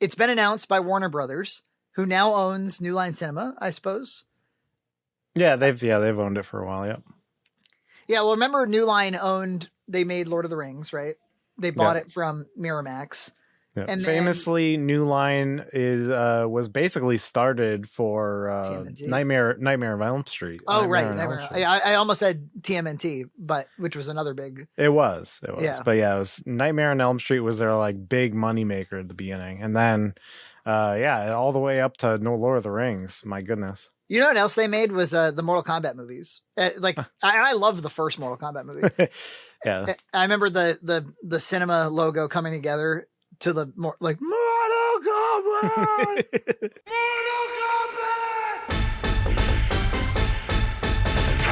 it's been announced by Warner Brothers, who now owns New Line Cinema, I suppose. Yeah, they've owned it for a while. Yep. Yeah, well, remember New Line they made Lord of the Rings, right? They bought it from Miramax. Yeah. And famously, New Line was basically started for Nightmare of Elm Street. Oh, right. I almost said TMNT, which was another big. It was. Yeah. But yeah, it was Nightmare on Elm Street was their like big moneymaker at the beginning. And then, all the way up to No Lord of the Rings. My goodness. You know what else they made was the Mortal Kombat movies. I love the first Mortal Kombat movie. Yeah. I remember the cinema logo coming together to the more like Mortal Kombat. Mortal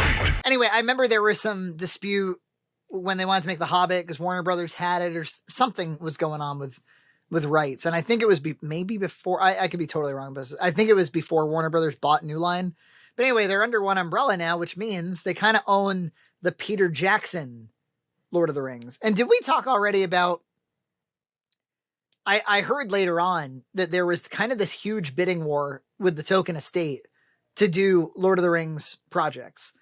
Kombat. Anyway, I remember there was some dispute when they wanted to make the Hobbit because Warner Brothers had it or something was going on with rights. And I think it was maybe before, I could be totally wrong, but I think it was before Warner Brothers bought New Line. But anyway, they're under one umbrella now, which means they kind of own the Peter Jackson Lord of the Rings. And did we talk already about, I heard later on that there was kind of this huge bidding war with the Tolkien estate to do Lord of the Rings projects.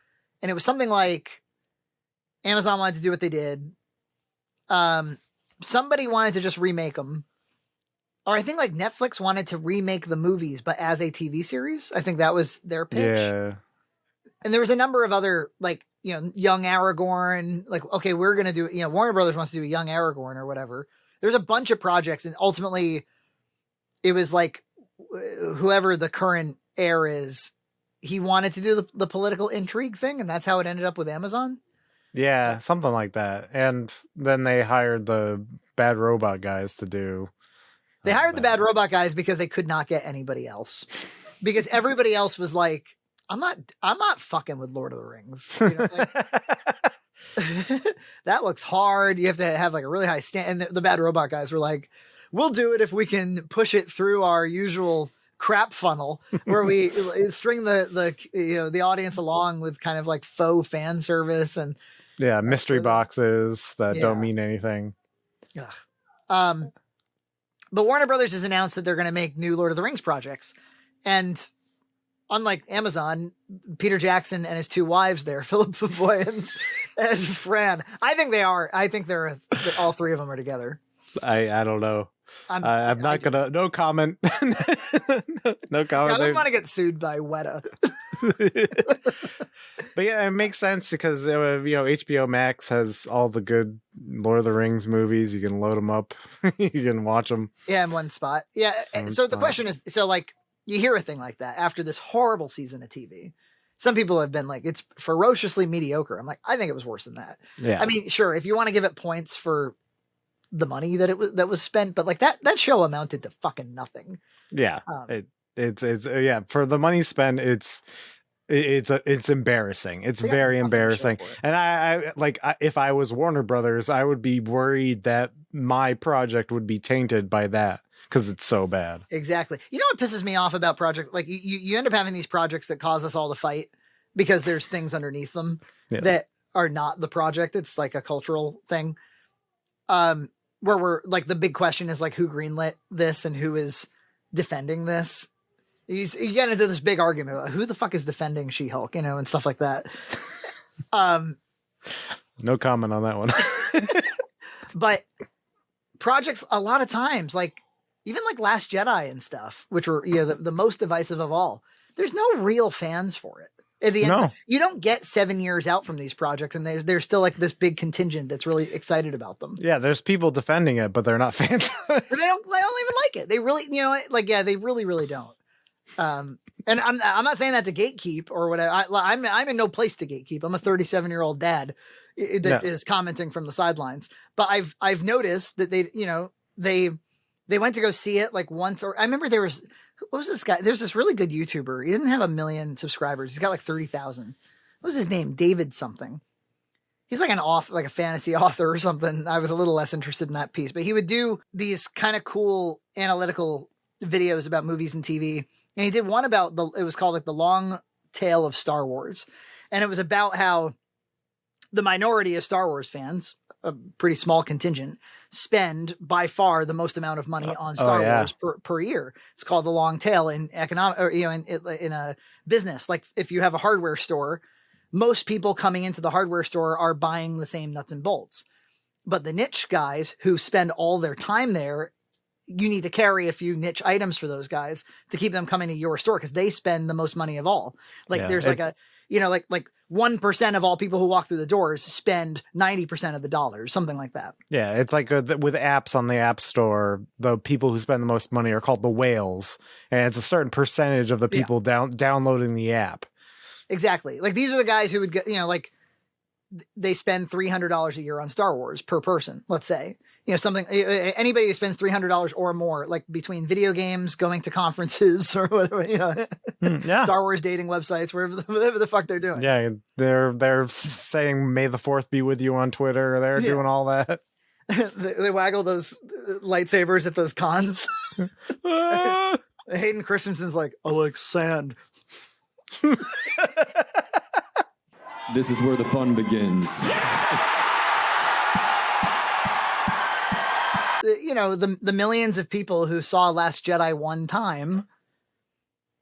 And it was something like Amazon wanted to do what they did. Somebody wanted to just remake them. Or I think like Netflix wanted to remake the movies, but as a TV series. I think that was their pitch. Yeah. And there was a number of other, like, young Aragorn, like, okay, we're going to do, Warner Brothers wants to do a young Aragorn or whatever. There's a bunch of projects. And ultimately it was like whoever the current heir is, he wanted to do the political intrigue thing. And that's how it ended up with Amazon. Yeah, something like that. And then they hired the Bad Robot guys to do. They hired the Bad Robot guys because they could not get anybody else. Because everybody else was like, I'm not fucking with Lord of the Rings. That looks hard. You have to have like a really high stand. And the Bad Robot guys were like, we'll do it if we can push it through our usual crap funnel where we string the audience along with kind of like faux fan service and mystery boxes that don't mean anything. Ugh. But Warner Brothers has announced that they're going to make new Lord of the Rings projects. And unlike Amazon, Peter Jackson and his two wives there, Philip Boyens and Fran, I think they are. I think all three of them are together. I don't know. I'm not going to, no comment. No comment. I don't want to get sued by Weta. But yeah, it makes sense because HBO Max has all the good Lord of the Rings movies. You can load them up, you can watch them. Yeah, in one spot. Yeah. So the question is, like you hear a thing like that after this horrible season of TV. Some people have been like, it's ferociously mediocre. I'm like, I think it was worse than that. Yeah. I mean, sure, if you want to give it points for the money that was spent, but like that show amounted to fucking nothing. Yeah. It's for the money spent, it's embarrassing. It's very embarrassing. And I if I was Warner Brothers, I would be worried that my project would be tainted by that because it's so bad. Exactly. You know what pisses me off about projects? Like you end up having these projects that cause us all to fight because there's things underneath them that are not the project. It's like a cultural thing. Where we're like, the big question is like, who greenlit this and who is defending this? You get into this big argument about who the fuck is defending She-Hulk, and stuff like that. No comment on that one. But projects, a lot of times, like even like Last Jedi and stuff, which were the most divisive of all, there's no real fans for it. At the end, you don't get 7 years out from these projects, and there's still like this big contingent that's really excited about them. Yeah, there's people defending it, but they're not fans. They don't even like it. They really, they really, really don't. And I'm not saying that to gatekeep or whatever. I'm in no place to gatekeep. I'm a 37-year-old dad that is commenting from the sidelines. But I've noticed that they went to go see it like once, or I remember there was. What was this guy? There's this really good YouTuber. He didn't have 1 million subscribers. He's got like 30,000. What was his name? David something. He's like an author, like a fantasy author or something. I was a little less interested in that piece, but he would do these kind of cool analytical videos about movies and TV. And he did one about it was called like The Long Tale of Star Wars. And it was about how the minority of Star Wars fans, a pretty small contingent, spend by far the most amount of money on Star Wars per year. It's called the long tail in economic, or, you know, in a business. Like if you have a hardware store, most people coming into the hardware store are buying the same nuts and bolts. But the niche guys who spend all their time there, you need to carry a few niche items for those guys to keep them coming to your store, because they spend the most money of all. Like there's like a, you know, like 1% of all people who walk through the doors spend 90% of the dollars, something like that. Yeah, it's like with apps on the App Store, the people who spend the most money are called the whales, and it's a certain percentage of the people downloading the app. Exactly. Like these are the guys who would get, you know, like they spend $300 a year on Star Wars per person, let's say. You know, something, anybody who spends $300 or more, like between video games, going to conferences, or whatever, you know, Star Wars dating websites, whatever the fuck they're doing. Yeah, they're saying "May the 4th be with you" on Twitter. They're doing all that. they waggle those lightsabers at those cons. Hayden Christensen's like, I like sand. This is where the fun begins. You know, the millions of people who saw Last Jedi one time.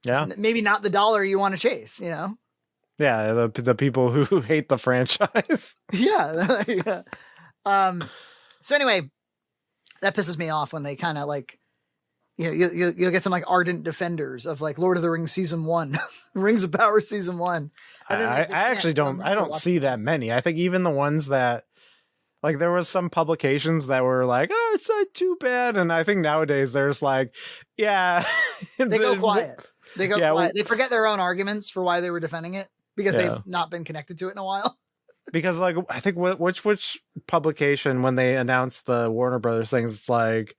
Yeah. Maybe not the dollar you want to chase, you know? Yeah, the people who hate the franchise. Yeah. So anyway, that pisses me off when they kind of like, you know, you'll get some like ardent defenders of like Lord of the Rings season 1, Rings of Power season 1. I actually don't see that many. I think even the ones that, like, there was some publications that were like, oh, it's not too bad. And I think nowadays there's like, yeah. They go quiet. They go quiet. They forget their own arguments for why they were defending it, because they've not been connected to it in a while. Because like, I think which publication, when they announced the Warner Brothers things, it's like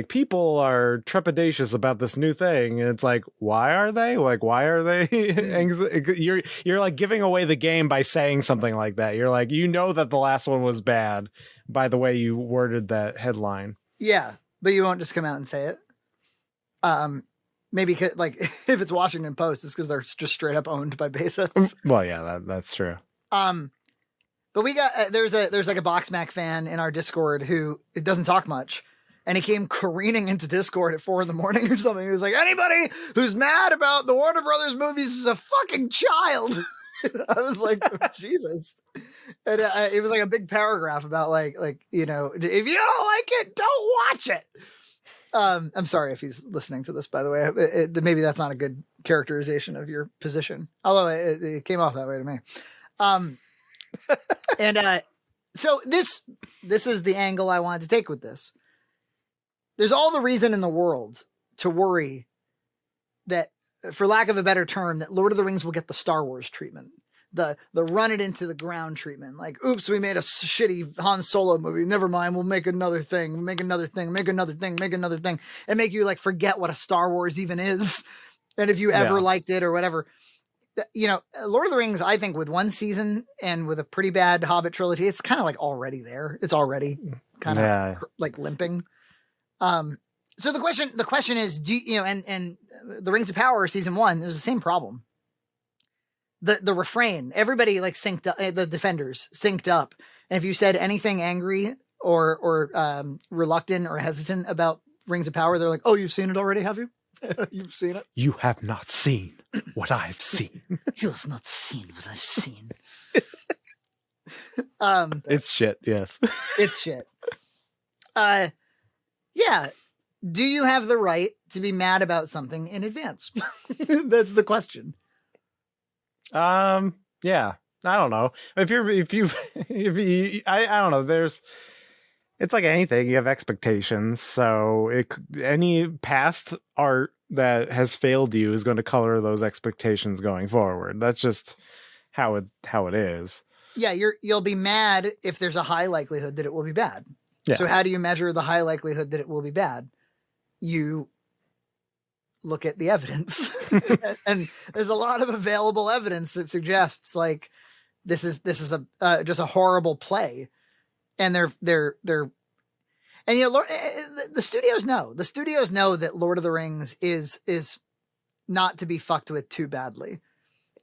people are trepidatious about this new thing, and it's like, why are they? Like, why are they? You're like giving away the game by saying something like that. You're like, you know that the last one was bad by the way you worded that headline. Yeah, but you won't just come out and say it. Maybe like if it's Washington Post, it's because they're just straight up owned by Bezos. Well, yeah, that's true. But we got there's like a Boxmac fan in our Discord who doesn't talk much. And he came careening into Discord at 4 a.m. or something. He was like, anybody who's mad about the Warner Brothers movies is a fucking child. I was like, oh, Jesus. And it was like a big paragraph about like, you know, if you don't like it, don't watch it. I'm sorry if he's listening to this, by the way. Maybe that's not a good characterization of your position. Although it came off that way to me. So this is the angle I wanted to take with this. There's all the reason in the world to worry that, for lack of a better term, that Lord of the Rings will get the Star Wars treatment, the run it into the ground treatment. Like, oops, we made a shitty Han Solo movie. Never mind, we'll make another thing. We'll make another thing. Make another thing. Make another thing, and make you like forget what a Star Wars even is, and if you ever liked it or whatever. You know, Lord of the Rings, I think with one season and with a pretty bad Hobbit trilogy, it's kind of like already there. It's already kind of like limping. So the question is, do you know, and the Rings of Power season 1, it was the same problem. The refrain, everybody like synced up, the defenders synced up. And if you said anything angry or reluctant or hesitant about Rings of Power, they're like, oh, you've seen it already, have you? You've seen it? You have not seen what I've seen. You have not seen what I've seen. It's shit, yes. It's shit. Yeah. Do you have the right to be mad about something in advance? That's the question. Yeah. I don't know. If you, I don't know. It's like anything. You have expectations. So any past art that has failed you is going to color those expectations going forward. That's just how it is. Yeah. You'll be mad if there's a high likelihood that it will be bad. Yeah. So how do you measure the high likelihood that it will be bad? You look at the evidence. And there's a lot of available evidence that suggests like this is just a horrible play. And they're and you know, the studios know that Lord of the Rings is not to be fucked with too badly.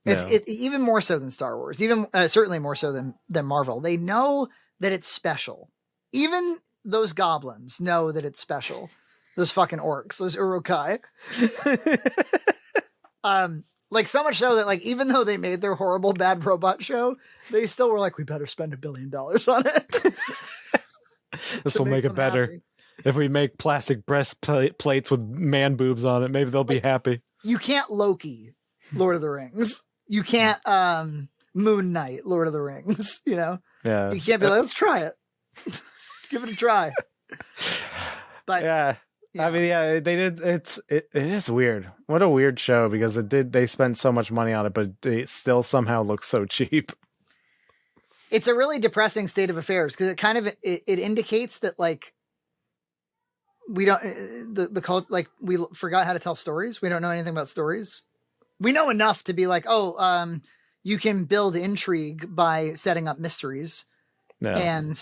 It's even more so than Star Wars, even certainly more so than Marvel. They know that it's special. Even those goblins know that it's special. Those fucking orcs, those urukai. Like so much so that like even though they made their horrible bad robot show, they still were like, we better spend $1 billion on it. This will make it better. Happy. If we make plastic breastplates with man boobs on it, maybe they'll be happy. You can't Loki Lord of the Rings. You can't Moon Knight Lord of the Rings. You know, yeah. You can't be like, let's try it. Give it a try. But yeah. I mean, yeah, they did. It is weird. What a weird show because they spent so much money on it, but it still somehow looks so cheap. It's a really depressing state of affairs because it kind of it indicates that like we don't the cult like we forgot how to tell stories. We don't know anything about stories. We know enough to be like, you can build intrigue by setting up mysteries, and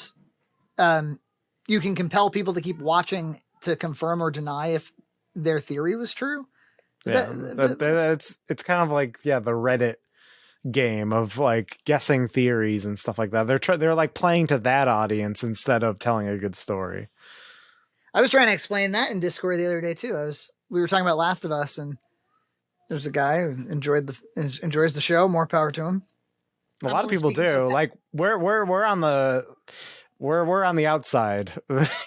you can compel people to keep watching to confirm or deny if their theory was true. Yeah, it's kind of like the Reddit game of like guessing theories and stuff like that. They're like playing to that audience instead of telling a good story. I was trying to explain that in Discord the other day too. We were talking about Last of Us, and there's a guy who enjoys the show. More power to him. A lot of people do. So like we're on the. We're on the outside,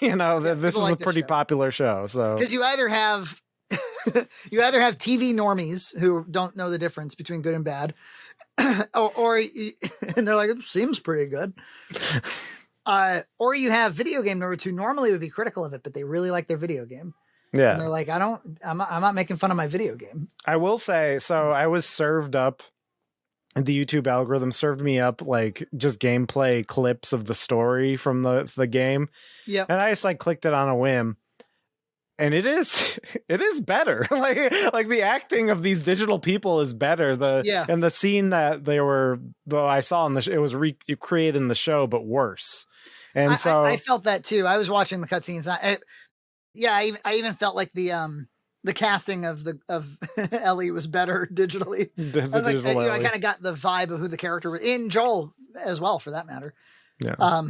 you know. This is like a pretty popular show, so because you either have TV normies who don't know the difference between good and bad, or and they're like, it seems pretty good, or you have video game nerds who normally would be critical of it, but they really like their video game. Yeah, and they're like, I'm not making fun of my video game. I will say, so I was served up. The YouTube algorithm served me up like just gameplay clips of the story from the game. Yeah. And I just like clicked it on a whim. And it is better. like the acting of these digital people is better. And the scene that I saw in it was recreated in the show, but worse. And I felt that too. I was watching the cutscenes. I even felt like the casting of Ellie was better digitally. I was like, I kind of got the vibe of who the character was in Joel as well, for that matter. Yeah.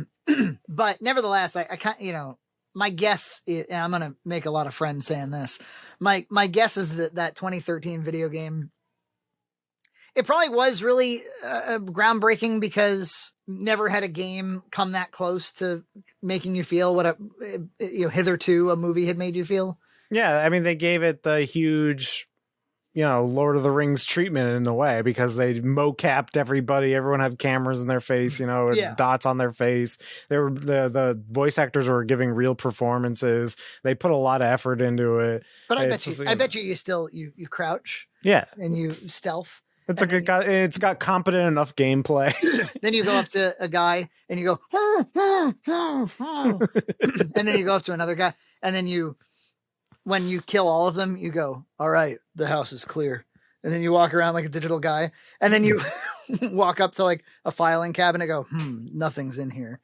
But nevertheless, I kind my guess is, and I'm going to make a lot of friends saying this. My guess is that 2013 video game, it probably was really groundbreaking because never had a game come that close to making you feel what hitherto a movie had made you feel. Yeah, I mean, they gave it the huge, Lord of the Rings treatment in a way because they mocapped everybody. Everyone had cameras in their face, dots on their face. They were the voice actors were giving real performances. They put a lot of effort into it. But I bet you still crouch. Yeah, and you stealth. It's got competent enough gameplay. Then you go up to a guy and you go, and then you go up to another guy, and then when you kill all of them, you go, all right, the house is clear. And then you walk around like a digital guy. And then you walk up to like a filing cabinet and go, nothing's in here.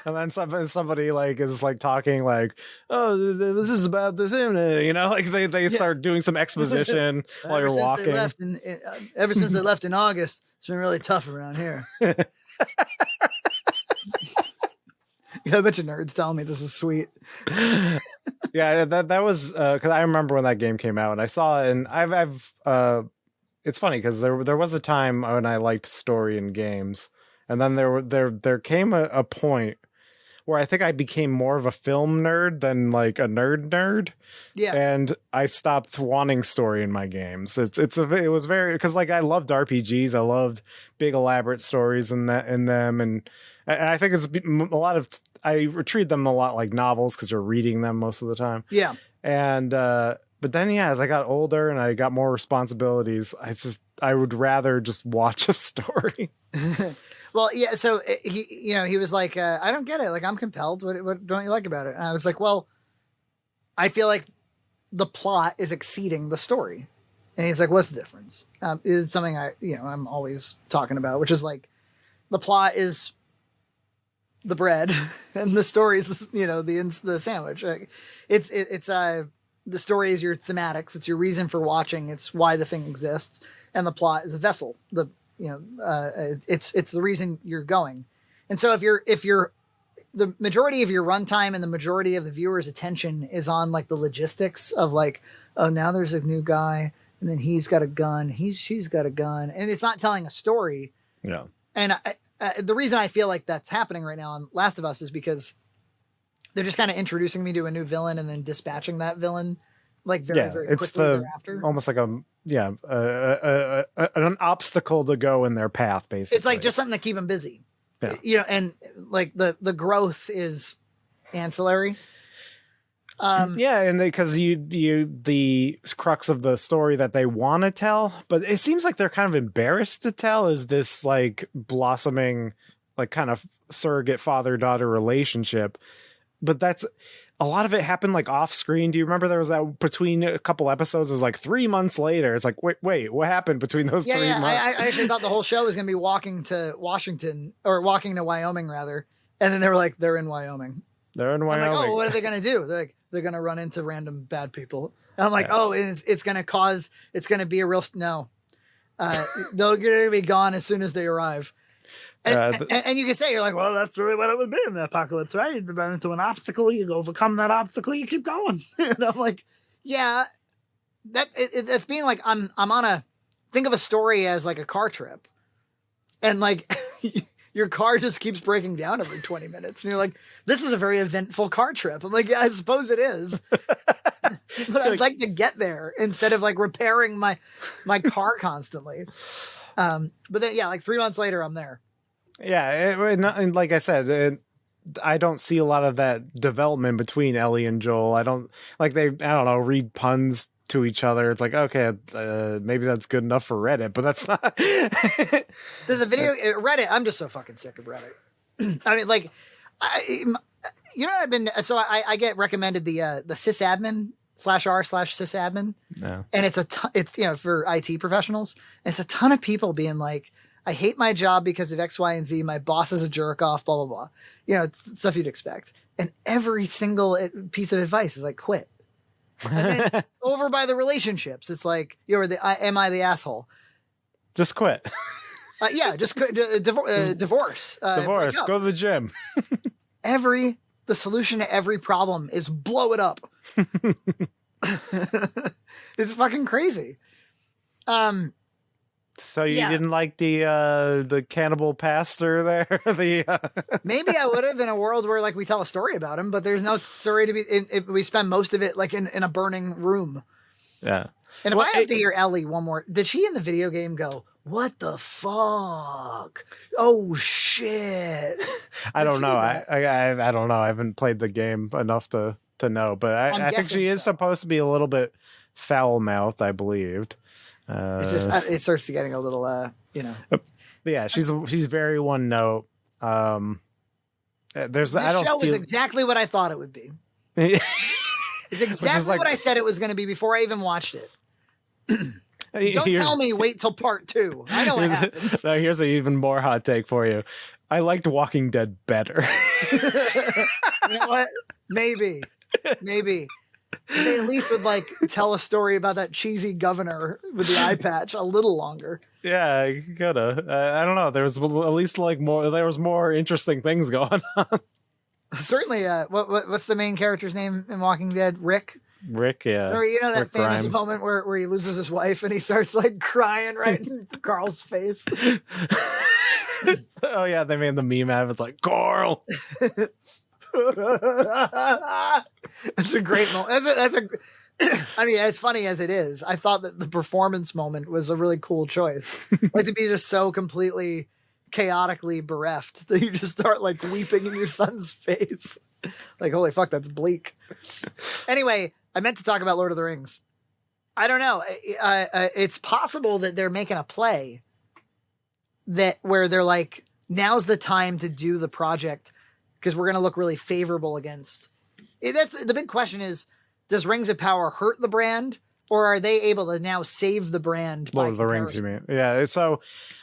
And then somebody like is like talking like, oh, this is about this, like they start doing some exposition while you're walking. Ever since they left in August, it's been really tough around here. Yeah, a bunch of nerds telling me this is sweet. Yeah, that was because I remember when that game came out and I saw it, and I've it's funny because there was a time when I liked story in games, and then there came a point where I think I became more of a film nerd than like a nerd. Yeah, and I stopped wanting story in my games. It was very because like I loved RPGs, I loved big elaborate stories in them, and I think it's a lot of. I treat them a lot like novels because you're reading them most of the time. Yeah. And, but then, as I got older and I got more responsibilities, I would rather just watch a story. Well, yeah. So he was like, I don't get it. Like, I'm compelled. What don't you like about it? And I was like, well, I feel like the plot is exceeding the story. And he's like, what's the difference? Is something I'm always talking about, which is like the plot is the bread and the story is the sandwich. It's the story is your thematics. It's your reason for watching. It's why the thing exists, and the plot is a vessel. It's the reason you're going. And so if you're the majority of your runtime and the majority of the viewer's attention is on like the logistics of like, oh, now there's a new guy and then he's got a gun, she's got a gun, and it's not telling a story. Yeah. And the reason I feel like that's happening right now on Last of Us is because they're just kind of introducing me to a new villain and then dispatching that villain like very quickly thereafter. Almost like an obstacle to go in their path, basically. It's like just something to keep them busy. Yeah. And like the growth is ancillary. And because the crux of the story that they want to tell, but it seems like they're kind of embarrassed to tell, is this like blossoming, like kind of surrogate father-daughter relationship. But that's a lot of it happened like off screen. Do you remember there was that between a couple episodes? It was like 3 months later. It's like, wait, what happened between those 3 months? I actually thought the whole show was going to be walking to Wyoming rather. And then they were like, they're in Wyoming. They're in Wyoming. I'm like, oh, what are they going to do? They're like, they're going to run into random bad people. And I'm like, oh, it's going to be a real, no. They're going to be gone as soon as they arrive. And you can say, you're like, well, that's really what it would be in the apocalypse, right? You run into an obstacle, you overcome that obstacle, you keep going. And I'm like, yeah, that's being like, I'm on think of a story as like a car trip. And like, your car just keeps breaking down every 20 minutes. And you're like, this is a very eventful car trip. I'm like, yeah, I suppose it is. But I'd like to get there instead of like repairing my car constantly. But then, yeah, like 3 months later, I'm there. Yeah, and like I said, I don't see a lot of that development between Ellie and Joel. I don't read puns to each other. It's like, okay, maybe that's good enough for Reddit, but that's not. There's a video Reddit. I'm just so fucking sick of Reddit. I mean, like, I've been I get recommended the sysadmin /r/sysadmin. Yeah. And it's for IT professionals. It's a ton of people being like, I hate my job because of X, Y, and Z. My boss is a jerk off, blah, blah, blah. It's stuff you'd expect. And every single piece of advice is like, quit. And then over by the relationships, it's like, am I the asshole? Just quit. Just divorce. Divorce. Go to the gym. The solution to every problem is blow it up. It's fucking crazy. So you didn't like the cannibal pastor there? Maybe I would have in a world where like we tell a story about him, but there's no story to be. We spend most of it like in a burning room. Yeah. And if I have to hear Ellie one more, did she in the video game go, "What the fuck? Oh shit"? I don't know. I don't know. I haven't played the game enough to know, but I think she is supposed to be a little bit foul mouthed, I believed. It's just it starts to getting a little But yeah, she's very one note. This show was exactly what I thought it would be. It's exactly what I said it was going to be before I even watched it. Don't tell me wait till part 2. I know what happens. So here's an even more hot take for you. I liked Walking Dead better. You know what? Maybe. They at least would like tell a story about that cheesy governor with the eye patch a little longer. Yeah, you coulda. I don't know. There was at least like more. There was more interesting things going on. Certainly. What's the main character's name in Walking Dead? Rick. Rick, yeah. Or that Rick famous Grimes. moment where he loses his wife and he starts like crying right in Carl's face. Oh yeah, they made the meme out of it. It's like Carl. That's a great moment. I mean, as funny as it is, I thought that the performance moment was a really cool choice. Like to be just so completely chaotically bereft that you just start like weeping in your son's face. Like, holy fuck, that's bleak. Anyway, I meant to talk about Lord of the Rings. I don't know. It's possible that they're making a play where they're like, now's the time to do the project because we're going to look really favorable against. That's the big question is, does Rings of Power hurt the brand, or are they able to now save the brand? Lord of the Rings, you mean? Yeah. So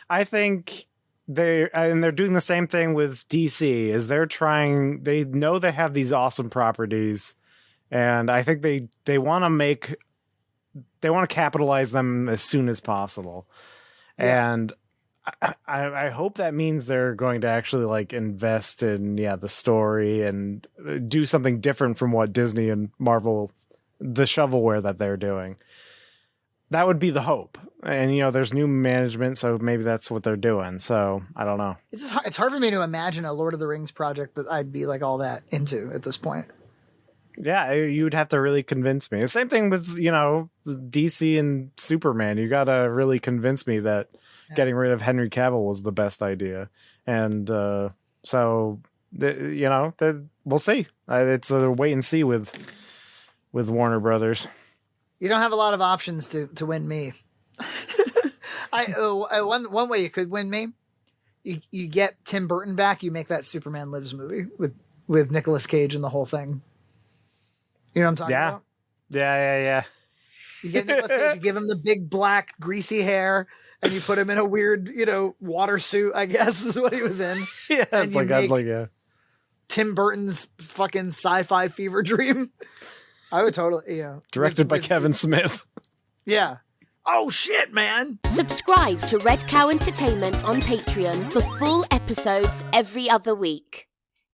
I think they're doing the same thing with DC. Is they know they have these awesome properties, And I think they want to capitalize them as soon as possible. Yeah. And I hope that means they're going to actually like invest in the story and do something different from what Disney and Marvel, the shovelware that they're doing. That would be the hope. And there's new management, so maybe that's what they're doing. So I don't know. It's hard for me to imagine a Lord of the Rings project that I'd be like all that into at this point. Yeah, you'd have to really convince me. The same thing with DC and Superman. You got to really convince me that getting rid of Henry Cavill was the best idea. And so we'll see. It's a wait and see with Warner Brothers. You don't have a lot of options to win me. One way you could win me, you get Tim Burton back. You make that Superman Lives movie with Nicolas Cage and the whole thing. You know what I'm talking about? Yeah. You get Nicolas Cage, you give him the big black greasy hair, and you put him in a weird, water suit, I guess is what he was in. Yeah, and it's like Tim Burton's fucking sci-fi fever dream. I would totally, Directed by Kevin Smith. Yeah. Oh shit, man. Subscribe to Red Cow Entertainment on Patreon for full episodes every other week.